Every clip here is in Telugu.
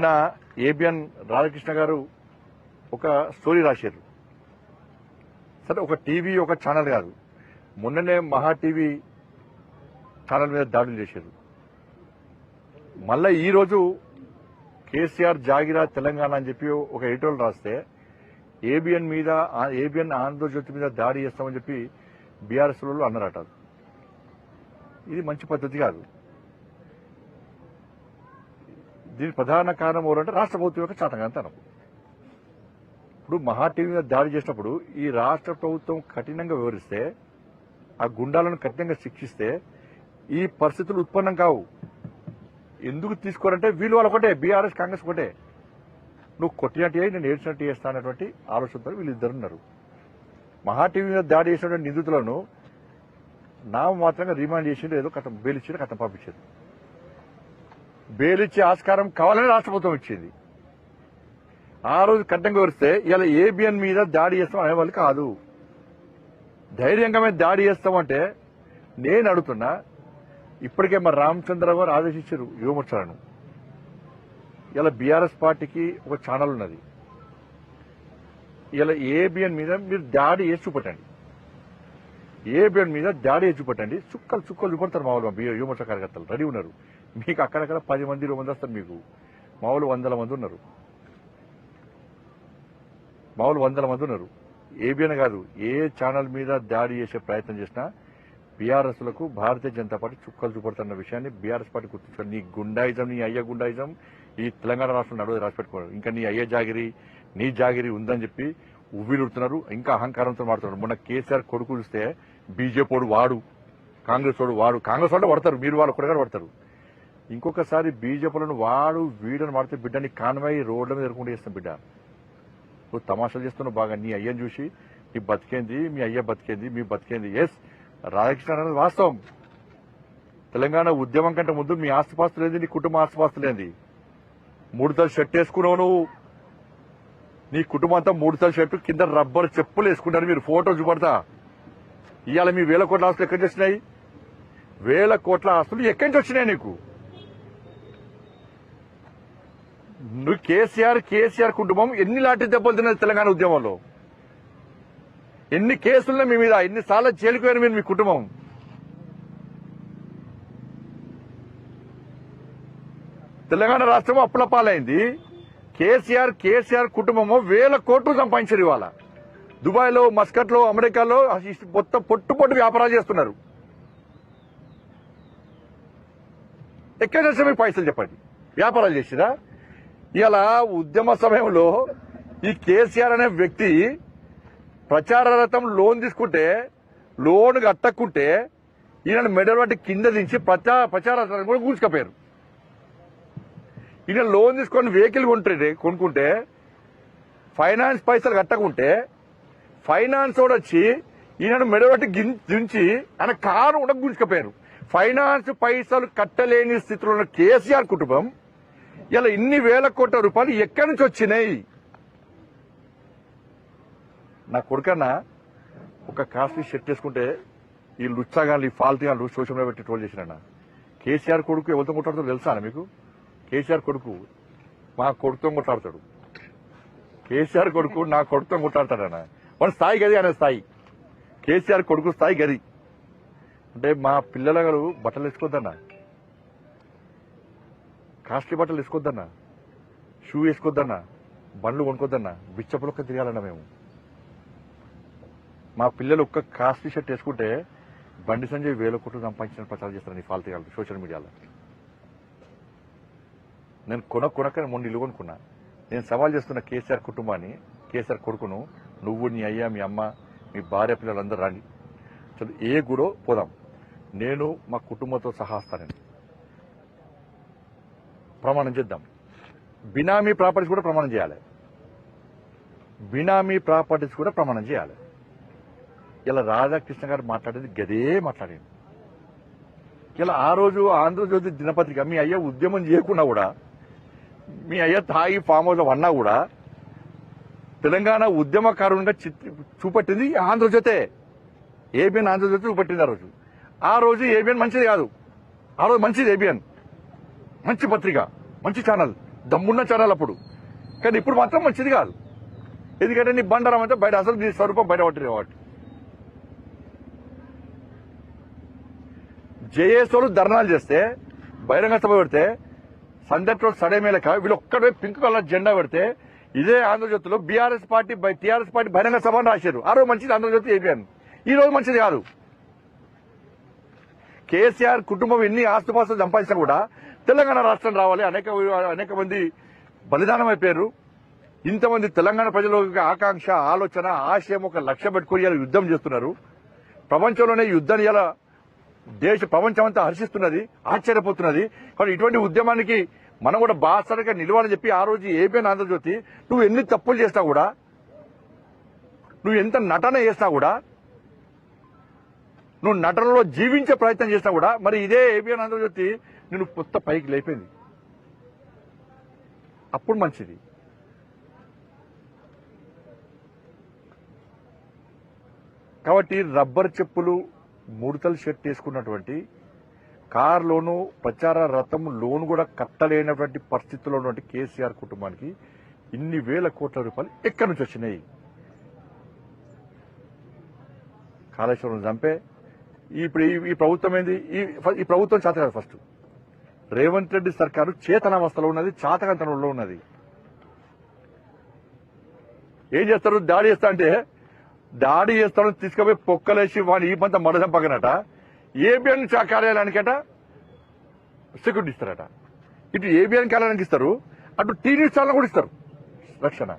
నిన్న ఏబిఎన్ రాధాకృష్ణ గారు ఒక స్టోరీ రాశారు. సరే, ఒక టీవీ ఒక ఛానల్ కాదు, మొన్ననే మహా టీవీ ఛానల్ మీద దాడులు చేశారు. మళ్ళా ఈరోజు కేసీఆర్ జాగిరా తెలంగాణ అని చెప్పి ఒక ఎడిటోరియల్ రాస్తే ఏబిఎన్ ఆంధ్రజ్యోతి మీద దాడి చేస్తామని చెప్పి బీఆర్ఎస్ వాళ్ళు అన్నారట. ఇది మంచి పద్ధతి కాదు. దీని ప్రధాన కారణం ఎవరంటే రాష్ట్ర ప్రభుత్వం యొక్క చాతకాంతనం. ఇప్పుడు మహా టీవీ మీద దాడి చేసినప్పుడు ఈ రాష్ట్ర ప్రభుత్వం కఠినంగా వివరిస్తే, ఆ గుండాలను కఠినంగా శిక్షిస్తే ఈ పరిస్థితులు ఉత్పన్నం కావు. ఎందుకు తీసుకోరంటే వీళ్ళు వాళ్ళు ఒకటే, బీఆర్ఎస్ కాంగ్రెస్ ఒకటే. నువ్వు కొట్టినట్టు అయ్యి నేను ఏడ్చినట్టు చేస్తా అనేటువంటి ఆలోచనతో వీళ్ళిద్దరున్నారు. మహా టీవీ మీద దాడి చేసినటువంటి నిందితులను నామమాత్రంగా రిమాండ్ చేసిండు, ఏదో కథం బెయిల్ ఇచ్చిండు, కథం పంపించారు. బెయిల్ ఇచ్చే ఆస్కారం కావాలని రాష్ట్ర ప్రభుత్వం ఇచ్చింది. ఆ రోజు కఠినంగా వివరిస్తే ఇలా ఏబిఎన్ మీద దాడి చేస్తాం అనేవాళ్ళు కాదు. ధైర్యంగా మీద దాడి చేస్తామంటే నేను అడుగుతున్నా, ఇప్పటికే మరి రామచంద్రరావు గారు ఆదేశించారు యువమోర్చాలను. ఇలా బీఆర్ఎస్ పార్టీకి ఒక ఛానల్ ఉన్నది, ఇలా ఏబిఎన్ మీద మీరు దాడి చేసి చూపట్టండి, ఏబిఎన్ మీద దాడి చేసి చూపట్టండి. చుక్కలు చూపడతారు మా వాళ్ళు. యువమోర్చా కార్యకర్తలు రెడీ ఉన్నారు. మీకు అక్కడక్కడ 10 మంది 20 మంది వస్తారు. మీకు మా వాళ్ళు 100 మంది ఉన్నారు. ఏబిఎన్ కాదు, ఏ ఛానల్ మీద దాడి చేసే ప్రయత్నం చేసినా బీఆర్ఎస్ లకు భారతీయ జనతా పార్టీ చుక్కలు చూపడుతున్న విషయాన్ని బీఆర్ఎస్ పార్టీ గుర్తించారు. నీ గుండాయిజం, నీ అయ్య గుండాయిజం ఈ తెలంగాణ రాష్ట్రం నడువు రాసిపెట్టుకోవడం, ఇంకా నీ అయ్య జాగిరి, నీ జాగిరి ఉందని చెప్పి ఉవ్విలుడుతున్నారు. ఇంకా అహంకారంతో మాడుతున్నారు. మొన్న కేసీఆర్ కొడుకు చూస్తే బీజేపీ వాడు, కాంగ్రెస్ వాడు, కాంగ్రెస్ వాళ్ళు పడతారు, మీరు వాళ్ళు కూడా పడతారు. ఇంకొకసారి బీజేపీలను వాడు వీడని వాడితే బిడ్డని కాన్వాయి రోడ్ల మీద ఎదుర్కొంటూ చేస్తాం. బిడ్డ నువ్వు తమాషాలు చేస్తున్నావు బాగా. నీ అయ్యని చూసి నీ బతికేంది, మీ అయ్య బతికేంది, మీ బతికేంది. ఎస్, రాధాకృష్ణ అనేది వాస్తవం. తెలంగాణ ఉద్యమం కంటే ముందు మీ ఆస్తిపాస్తులేంది, నీ కుటుంబ ఆస్తిపాస్తులేంది. 3 తల షర్ట్ వేసుకున్నావు నువ్వు, నీ కుటుంబం అంతా 3 తల షర్టు కింద రబ్బర్ చెప్పులు వేసుకుంటారు. మీరు ఫోటో చూపడతా. ఇవాళ మీ 1000 కోట్ల ఆస్తులు ఎక్కడి నుంచి వచ్చినాయి? 1000 కోట్ల ఆస్తులు ఎక్కడి నుంచి వచ్చినాయి నీకు? నువ్వు కేసీఆర్ కుటుంబం ఎన్ని లాంటి దెబ్బలు తిన్నది తెలంగాణ ఉద్యమంలో? ఎన్ని కేసులున్నా మీ మీద, ఎన్నిసార్లు జైలుకు పోయారు మీరు, మీ కుటుంబం? తెలంగాణ రాష్ట్రం అప్పుల పాలైంది. కేసీఆర్ కుటుంబము 1000 కోట్లు సంపాదించారు. ఇవాళ దుబాయ్ లో, మస్కట్ లో, అమెరికాలో మొత్తం పొట్టు వ్యాపారాలు చేస్తున్నారు. ఎక్కడ చేస్తే మీకు పైసలు చెప్పండి? వ్యాపారాలు చేసిరా? ఇలా ఉద్యమ సమయంలో ఈ కేసీఆర్ అనే వ్యక్తి ప్రచార రథం లోన్ తీసుకుంటే, లోన్ కట్టకుంటే ఈయన మెడల్ వంటి కింద దించి ప్రచార రథం కూడా కూర్చుకపోయారు. ఈయన లోన్ తీసుకొని వెహికల్ కొనుక్కుంటే ఫైనాన్స్ పైసలు కట్టకుంటే ఫైనాన్స్ కూడా వచ్చి ఈయన మెడల్ వంటి దించి ఆయన కారు కూడా గుంజుకపోయారు. ఫైనాన్స్ పైసలు కట్టలేని స్థితిలో ఉన్న కేసీఆర్ కుటుంబం ఇలా ఇన్ని 1000 కోట్ల రూపాయలు ఎక్కడి నుంచి వచ్చినాయి? నా కొడుకన్నా ఒక కాస్ట్లీ షర్ట్ వేసుకుంటే ఈ లుచ్చాగాళ్ళు, ఈ ఫాల్తీగాళ్ళు సోషల్ మీడియా పెట్టి ట్రోల్ చేసినా. కేసీఆర్ కొడుకు ఎవరితో కొట్లాడుతాడో తెలుసా మీకు? కేసీఆర్ కొడుకు మా కొడుకుతో కొట్లాడతాడు. కేసీఆర్ కొడుకు నా కొడుకుతో కొట్లాడతాడన్న. మన స్థాయి గది, అనే స్థాయి. కేసీఆర్ కొడుకు స్థాయి గది. అంటే మా పిల్లల గారు బట్టలు వేసుకోవద్దన్నా, కాస్ట్లీ బట్టలు వేసుకోవద్దన్నా, షూ వేసుకోవద్దన్నా, బండ్లు కొనుక్కోద్దన్నా, బిచ్చపులొక్క తిరగాలన్నా. మేము మా పిల్లలు ఒక్క కాస్ట్లీ షర్ట్ వేసుకుంటే బండి సంజయ్ 1000 కోట్లు సంపాదించిన ప్రచారం చేస్తాను ఈ ఫాల్తీగాళ్ళు సోషల్ మీడియాలో. నేను కొనక్క మొన్న ఇల్లు కొనుక్కున్నా. నేను సవాల్ చేస్తున్న కేసీఆర్ కుటుంబాన్ని, కేసీఆర్ కొడుకును, నువ్వు, నీ అయ్య, మీ అమ్మ, మీ భార్య, పిల్లలందరూ రండి, చదువు ఏ గుడో పోదాం. నేను మా కుటుంబంతో సహా వస్తానని ప్రమాణం చేద్దాం. బినామీ ప్రాపర్టీస్ కూడా ప్రమాణం చేయాలి. ఇలా రాధాకృష్ణ గారు మాట్లాడేది గదే మాట్లాడింది. ఇలా ఆ రోజు ఆంధ్రజ్యోతి దినపత్రిక మీ అయ్య ఉద్యమం చేయకుండా కూడా, మీ అయ్య తాగి ఫామ్ హౌస్ అన్నా కూడా తెలంగాణ ఉద్యమకారునిగా చూపట్టింది ఆంధ్రజ్యోతే. ఏబిఎన్ ఆంధ్రజ్యోతి చూపట్టింది ఆ రోజు ఏబిఎన్ మంచిది కాదు. ఆ రోజు మంచిది ఏబిఎన్, మంచి పత్రిక, మంచి ఛానల్. దమ్మున్న ఛానల్ అప్పుడు. కానీ ఇప్పుడు మాత్రం మంచిది కాదు. ఎందుకంటే నీ బండారం అంటే బయట అసలు నీ స్వరూపం బయట పట్టింది కాబట్టి. జేఏసోలు ధర్నాలు చేస్తే బహిరంగ సభ పెడితే సందట్లో సడేమేలక వీళ్ళు ఒక్కడే పింక్ కలర్ జెండా పెడితే ఇదే ఆంధ్రజ్యోతిలో టీఆర్ఎస్ పార్టీ బహిరంగ సభ అని రాశారు. ఆ రోజు మంచిది ఆంధ్రజ్యోతి ఏపీఎన్. ఈ రోజు మంచిది కాదు. కేసీఆర్ కుటుంబం ఎన్ని ఆస్తుపాస్తులు సంపాదించినా కూడా తెలంగాణ రాష్ట్రం రావాలి. అనేక మంది బలిదానం అయిపోయారు. ఇంతమంది తెలంగాణ ప్రజల ఆకాంక్ష, ఆలోచన, ఆశయం ఒక లక్ష్యం పెట్టుకుని ఇలా యుద్ధం చేస్తున్నారు. ప్రపంచంలోనే యుద్ధాన్ని ఇలా ప్రపంచం అంతా హర్షిస్తున్నది, ఆశ్చర్యపోతున్నది. కానీ ఇటువంటి ఉద్యమానికి మనం కూడా బాసరగా నిలవాలని చెప్పి ఆ రోజు ఏపీఎన్ ఆంధ్రజ్యోతి నువ్వు ఎన్ని తప్పులు చేసినా కూడా, నువ్వు ఎంత నటన చేసినా కూడా, నువ్వు నటనలో జీవించే ప్రయత్నం చేసినా కూడా మరి ఇదే ఏపీఎన్ ఆంధ్రజ్యోతి నేను కొత్త పైకి లేపింది. అప్పుడు మంచిది. కాబట్టి రబ్బర్ చెప్పులు, ముడతలు షర్ట్ వేసుకున్నటువంటి కార్ లోను, ప్రచార రథం లోను కూడా కట్టలేనటువంటి పరిస్థితుల్లో ఉన్నటువంటి కేసీఆర్ కుటుంబానికి ఇన్ని వేల కోట్ల రూపాయలు ఎక్కడి నుంచి వచ్చినాయి? కాళేశ్వరం చంపే ఇప్పుడు ఈ ప్రభుత్వం ఏంది? ఈ ప్రభుత్వం చేత కాదు. ఫస్ట్ రేవంత్ రెడ్డి సర్కారు చేతనావస్థలో ఉన్నది, చాతకంతనంలో ఉన్నది. ఏం చేస్తారు? దాడి చేస్తా అంటే దాడి చేస్తాడని తీసుకుపోయి పొక్కలేసి వాడిని ఈ పంత మడచంపకనట. ఏబిఎన్ కార్యాలయానికట సెక్యూరిటీ ఇస్తారట. ఇటు ఏబిఎన్ కార్యాలయానికి ఇస్తారు, అటు టీవీ ఛానల్ కూడా ఇస్తారు రక్షణ.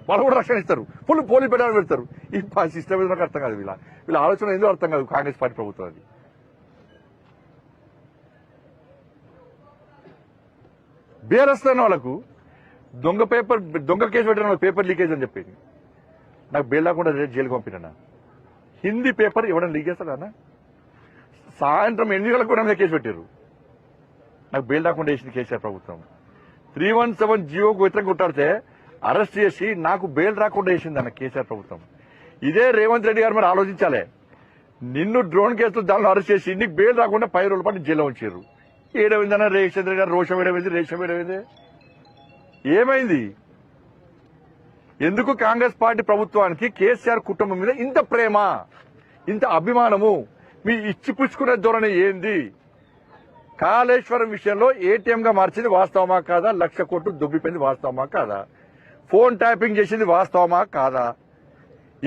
వాళ్ళు కూడా రక్షణ ఇస్తారు. ఫుల్ పోలీస్ పెట్టాలని పెడతారు. ఈ సిస్టమ్ ఏదో నాకు అర్థం కాదు. వీళ్ళ ఆలోచన ఎందుకు అర్థం కాదు కాంగ్రెస్ పార్టీ ప్రభుత్వం. అది బేరస్తున్న వాళ్ళకు దొంగ కేసు పెట్టిన పేపర్ లీకేజ్ అని చెప్పింది. నాకు బెయిల్ లేకుండా జైలుకి పంపినా. హిందీ పేపర్ ఇవ్వడం లీక్ చేస్తాడా? సాయంత్రం ఎన్నికలకు కూడా మీద కేసు పెట్టారు. నాకు బెయిల్ లేకుండా వేసింది కేసీఆర్ ప్రభుత్వం. 317 జియోకు వ్యతిరేకంగా కొట్టాడితే అరెస్ట్ చేసి నాకు బెయిల్ రాకుండా వేసింది అన్న కేసీఆర్ ప్రభుత్వం. ఇదే రేవంత్ రెడ్డి గారు మరి ఆలోచించాలి. నిన్ను డ్రోన్ కేసులో దానిలో అరెస్ట్ చేసి నీకు బెయిల్ రాకుండా 10 రోజుల పాటు జైల్లో ఉంచారు. ఏడవిందన్న రేవంత్ గారు రోషం ఏడవింది, రేషం ఏడవింది. ఏమైంది? ఎందుకు కాంగ్రెస్ పార్టీ ప్రభుత్వానికి కేసీఆర్ కుటుంబం మీద ఇంత ప్రేమ, ఇంత అభిమానము? మీ ఇచ్చిపుచ్చుకునే ధోరణి ఏంది? కాళేశ్వరం విషయంలో ఏటీఎం గా మార్చింది వాస్తవమా కాదా? 1,00,000 కోట్లు దొబ్బిపోయింది వాస్తవమా కాదా? ఫోన్ ట్యాపింగ్ చేసింది వాస్తవమా కాదా?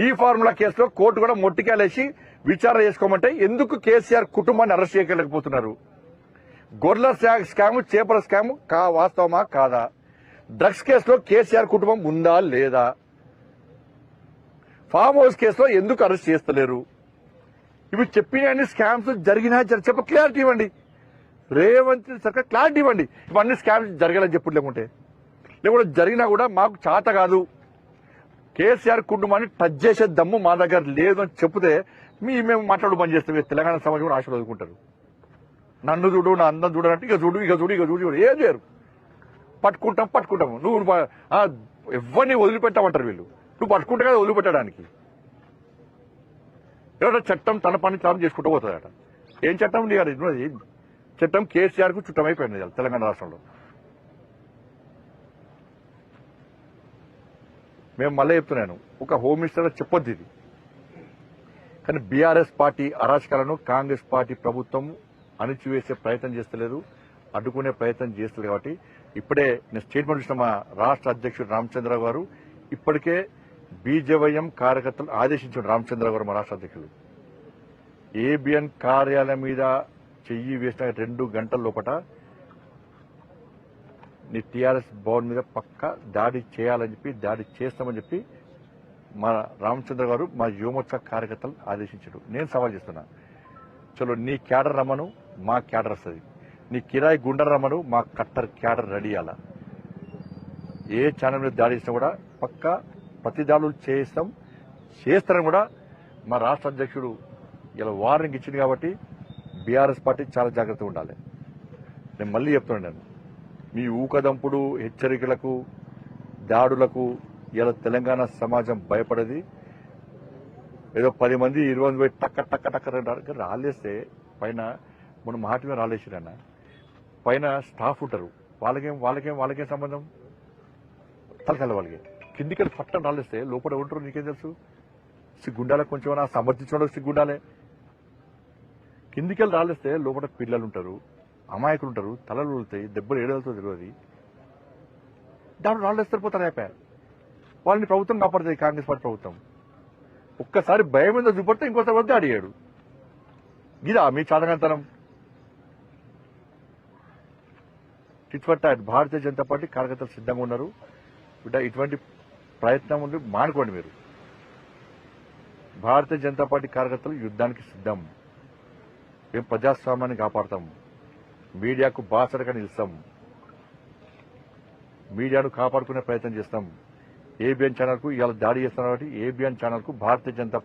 ఈ ఫార్ములా కేసులో కోర్టు కూడా మొట్టికాలేసి విచారణ చేసుకోమంటే ఎందుకు కేసీఆర్ కుటుంబాన్ని అరెస్ట్ చేయలేకపోతున్నారు? గొర్రెల స్కామ్, చేపల స్కామ్ వాస్తవమా కాదా? డ్రగ్స్ కేసులో కేసీఆర్ కుటుంబం ఉందా లేదా? ఫామ్ హౌస్ కేసులో ఎందుకు అరెస్ట్ చేస్తలేరు? ఇవి చెప్పిన స్కామ్స్ జరిగినా చెప్ప క్లారిటీ ఇవ్వండి. రేవంత్ సర్కార్ క్లారిటీ ఇవ్వండి. ఇవన్నీ స్కామ్స్ జరగాలని చెప్పు. లేకుంటే జరిగినా కూడా మాకు చేత కాదు, కేసీఆర్ కుటుంబాన్ని టచ్ చేసే దమ్ము మా దగ్గర లేదు అని చెప్తే మేము మాట్లాడు బంద్ చేస్తాం. తెలంగాణ సమాజం కూడా ఆశలు వదులుకుంటారు. నన్ను చూడు, నా అందం చూడనంటే ఇక చూడు ఏం చేయరు. పట్టుకుంటాము. నువ్వు ఎవరిని వదిలిపెట్టామంటారు వీళ్ళు. నువ్వు పట్టుకుంటే కదా వదిలిపెట్టడానికి. ఎవరైనా చట్టం తన పని తాను చేసుకుంటూ పోతుందట. ఏం చట్టం? చట్టం కేసీఆర్ కు చుట్టమైపోయింది తెలంగాణ రాష్ట్రంలో. మేము మళ్ళీ చెప్తున్నాను, ఒక హోమ్ మినిస్టర్ చెప్పొద్దు ఇది. కానీ బీఆర్ఎస్ పార్టీ అరాచకాలను కాంగ్రెస్ పార్టీ ప్రభుత్వం అణిచివేసే ప్రయత్నం చేస్తలేదు, అడ్డుకునే ప్రయత్నం చేస్తలేదు. కాబట్టి ఇప్పుడే నేను స్టేట్మెంట్ ఇచ్చిన మా రాష్ట్ర అధ్యక్షుడు రామచంద్రరావు గారు ఇప్పటికే బీజేవైఎం కార్యకర్తలు ఆదేశించారు. రామచంద్రరావు గారు మా రాష్ట్ర అధ్యక్షుడు ఏబిఎన్ కార్యాలయం మీద చెయ్యి వేసిన 2 గంటల లోపల నీ టీఆర్ఎస్ భవన్ మీద పక్క దాడి చేయాలని చెప్పి, దాడి చేస్తామని చెప్పి మా రామచంద్ర గారు మా యువమోర్చా కార్యకర్తలు ఆదేశించారు. నేను సవాల్ చేస్తున్నా, చలో నీ క్యాడర్ రమ్మను, మా క్యాడర్ వస్తుంది. నీ కిరాయి గుండె రమ్మను, మా కట్టర్ క్యాడర్ రెడీ అయ్యాల. ఏ ఛానల్ మీద దాడి చేసినా కూడా పక్క ప్రతి దాడులు చేస్తారని కూడా మా రాష్ట్ర అధ్యక్షుడు ఇలా వార్నింగ్ ఇచ్చింది. కాబట్టి బీఆర్ఎస్ పార్టీ చాలా జాగ్రత్తగా ఉండాలి. నేను మళ్ళీ చెప్తున్నాను, మీ ఊకదంపుడు హెచ్చరికలకు, దాడులకు ఇలా తెలంగాణ సమాజం భయపడది. ఏదో 10 మంది 20 మంది పోయి టక్క రాలేస్తే పైన మనం మాట మీద రాలేసిరన్న పైన స్టాఫ్ ఉంటారు, వాళ్ళకేం సంబంధం? తలకాల వాళ్ళకి కిందికి పట్టం రాలేస్తే లోపల ఉంటారు నీకేం తెలుసు? సిగ్గుండాలే కొంచెం సమర్థించడం సిగ్గుండాలే. కిందికి రాలేస్తే లోపల పిల్లలు ఉంటారు, అమాయకులు ఉంటారు, తలలు వెళ్తాయి, దెబ్బలు ఏడలతో తెలియదు. దాంట్లో రాళ్ళేస్తారు పోతారు అయిపోయా. వాళ్ళని ప్రభుత్వం కాపాడుతుంది, కాంగ్రెస్ పార్టీ ప్రభుత్వం. ఒక్కసారి భయం మీద చూపడితే ఇంకోసారి వద్ద అడిగాడు. ఇదా మీ చాదగంతనం? భారతీయ జనతా పార్టీ కార్యకర్తలు సిద్ధంగా ఉన్నారు. బిడ్డ ఇటువంటి ప్రయత్నం ఉండి మానుకోండి మీరు. భారతీయ జనతా పార్టీ కార్యకర్తలు యుద్ధానికి సిద్ధం. మేము ప్రజాస్వామ్యాన్ని కాపాడతాం, మీడియాకు బాసటగా నిలుస్తాం, మీడియాను కాపాడుకునే ప్రయత్నం చేస్తాం. ఏబిఎన్ ఛానల్ కు ఇవాళ దాడి చేస్తున్నారు కాబట్టి ఏబిఎన్ ఛానల్ కు భారతీయ జనతా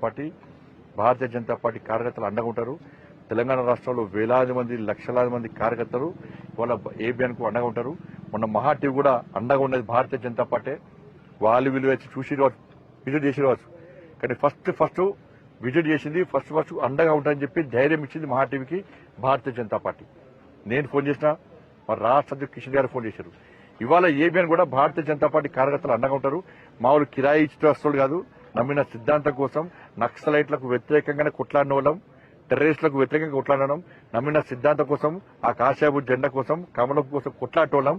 పార్టీ కార్యకర్తలు అండగా ఉంటారు. తెలంగాణ రాష్ట్రంలో వేలాది మంది, లక్షలాది మంది కార్యకర్తలు ఇవాళ ఏబిఎన్ కు అండగా ఉంటారు. మొన్న మహా టీవీ కూడా అండగా ఉన్నది భారతీయ జనతా పార్టీ. వాళ్ళు వీళ్ళు వచ్చి చూసి విజిట్ చేసి రావచ్చు, కానీ ఫస్ట్ విజిట్ చేసింది ఫస్ట్ అండగా ఉంటారని చెప్పి ధైర్యం ఇచ్చింది మహా టీవీకి భారతీయ జనతా పార్టీ. నేను ఫోన్ చేసిన, మా రాష్ట్ర అధ్యక్షుడు కిషన్ గారు ఫోన్ చేశారు. ఇవాళ ఏబిఎన్ కూడా భారతీయ జనతా పార్టీ కార్యకర్తలు అండగా ఉంటారు. మామూలు కిరాయి ఇచ్చేస్తులు కాదు, నమ్మిన సిద్ధాంతం కోసం నక్సలైట్లకు వ్యతిరేకంగానే కొట్లాడిన వాళ్ళం, టెర్రరిస్టులకు వ్యతిరేకంగా కొట్లాడడం, నమ్మిన సిద్ధాంతం కోసం, ఆ కాషాయపు జెండా కోసం, కమలం కోసం కొట్లాటోళ్ళం,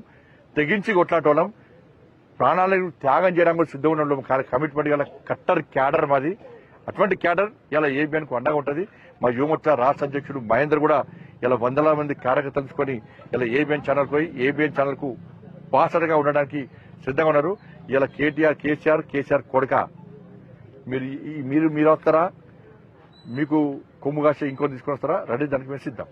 తెగించి కొట్లాటోళ్ళం, ప్రాణాలను త్యాగం చేయడానికి కూడా సిద్ధంగా ఉండడం కమిట్మెంట్ గల కట్టర్ క్యాడర్ మాది. అటువంటి క్యాడర్ ఇలా ఏబిఎన్ కు అండగా ఉంటుంది. మా యువమోర్చా రాష్ట్ర అధ్యక్షుడు మహేందర్ కూడా ఇలా వందల మంది కార్యకర్తలుకొని ఇలా ఏబిఎన్ ఛానల్ పోయి ఏబిఎన్ ఛానల్ కు బాసటగా ఉండడానికి సిద్ధంగా ఉన్నారు. ఇలా కేసీఆర్ కొడక మీరు వస్తారా? మీకు కొమ్ము కాసే ఇంకొని తీసుకొని వస్తారా? రెడీ, దానికి మేము సిద్ధం.